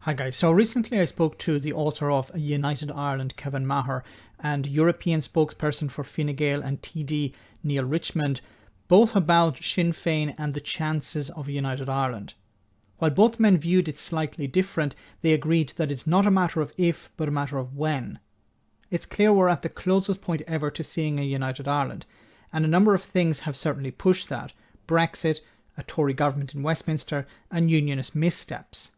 Hi guys, so recently I spoke to the author of United Ireland, Kevin Maher, and European spokesperson for Fine Gael and TD, Neil Richmond, both about Sinn Féin and the chances of a United Ireland. While both men viewed it slightly different, they agreed that it's not a matter of if, but a matter of when. It's clear we're at the closest point ever to seeing a United Ireland, and a number of things have certainly pushed that: Brexit, a Tory government in Westminster, and unionist missteps.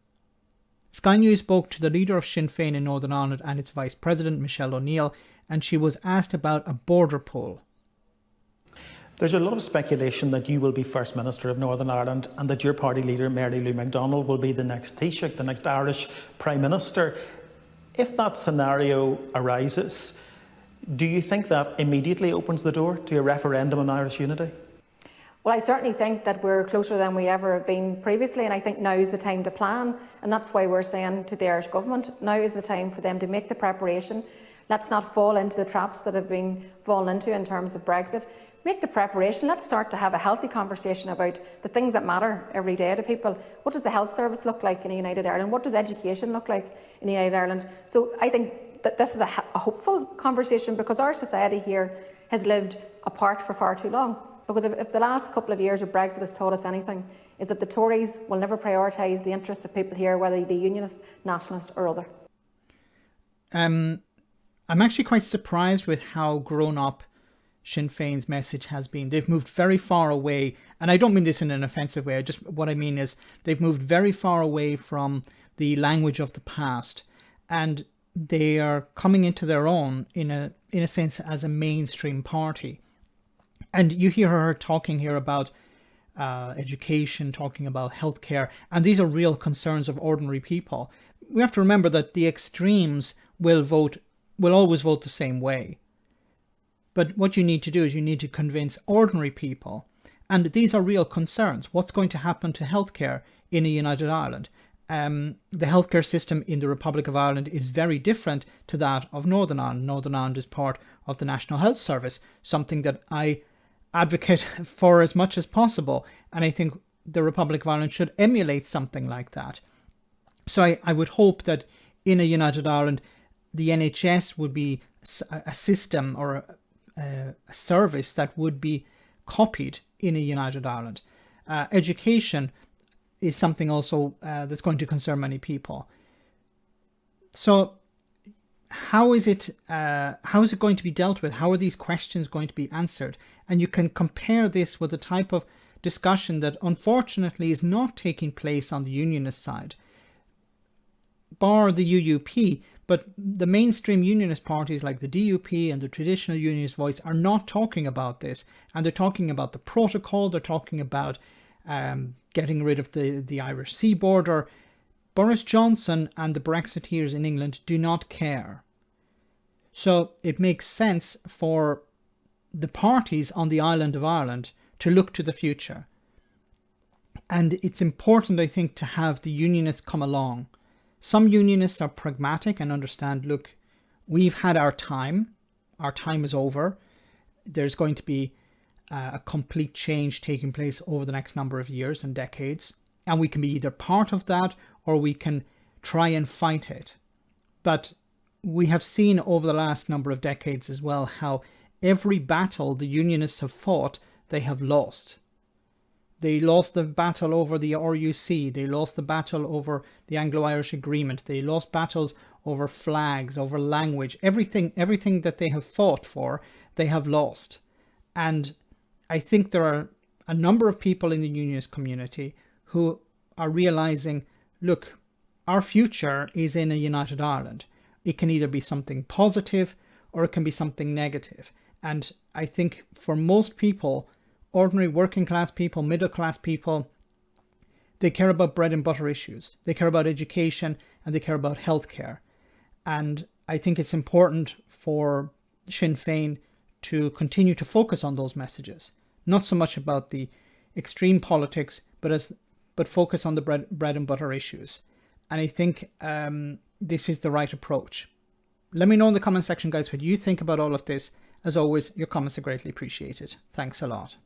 Sky News spoke to the leader of Sinn Féin in Northern Ireland and its Vice President, Michelle O'Neill, and she was asked about a border poll. There's a lot of speculation that you will be First Minister of Northern Ireland and that your party leader, Mary Lou McDonald, will be the next Taoiseach, the next Irish Prime Minister. If that scenario arises, do you think that immediately opens the door to a referendum on Irish unity? Well, I certainly think that we're closer than we ever have been previously, and I think now is the time to plan, and that's why we're saying to the Irish Government, now is the time for them to make the preparation. Let's not fall into the traps that have been fallen into in terms of Brexit. Make the preparation. Let's start to have a healthy conversation about the things that matter every day to people. What does the health service look like in a United Ireland? What does education look like in United Ireland? So I think that this is a hopeful conversation, because our society here has lived apart for far too long. Because if the last couple of years of Brexit has taught us anything, is that the Tories will never prioritise the interests of people here, whether they be unionist, nationalist or other. I'm actually quite surprised with how grown up Sinn Féin's message has been. They've moved very far away, and I don't mean this in an offensive way, what I mean is they've moved very far away from the language of the past, and they are coming into their own in a sense as a mainstream party. And you hear her talking here about education, talking about healthcare, and these are real concerns of ordinary people. We have to remember that the extremes will always vote the same way. But what you need to do is you need to convince ordinary people, and these are real concerns. What's going to happen to healthcare in a United Ireland? The healthcare system in the Republic of Ireland is very different to that of Northern Ireland. Northern Ireland is part of the National Health Service, something that I advocate for as much as possible, and I think the Republic of Ireland should emulate something like that. So I would hope that in a United Ireland the NHS would be a system or a service that would be copied in a United Ireland. Education is something also that's going to concern many people. So how is it going to be dealt with? How are these questions going to be answered? And you can compare this with the type of discussion that unfortunately is not taking place on the unionist side, bar the UUP, but the mainstream unionist parties like the DUP and the traditional unionist voice are not talking about this, and they're talking about the protocol, they're talking about getting rid of the Irish sea border. Boris Johnson and the Brexiteers in England do not care. So it makes sense for the parties on the island of Ireland to look to the future. And it's important, I think, to have the unionists come along. Some unionists are pragmatic and understand, look, we've had our time is over. There's going to be a complete change taking place over the next number of years and decades. And we can be either part of that or we can try and fight it. But we have seen over the last number of decades as well how every battle the unionists have fought, they have lost. They lost the battle over the RUC, they lost the battle over the Anglo-Irish Agreement, they lost battles over flags, over language, everything that they have fought for, they have lost. And I think there are a number of people in the unionist community who are realizing, look, our future is in a United Ireland. It can either be something positive or it can be something negative. And I think for most people, ordinary working class people, middle class people, they care about bread and butter issues. They care about education and they care about healthcare. And I think it's important for Sinn Féin to continue to focus on those messages. Not so much about the extreme politics, but focus on the bread and butter issues. And I think this is the right approach. Let me know in the comment section, guys, what you think about all of this. As always, your comments are greatly appreciated. Thanks a lot.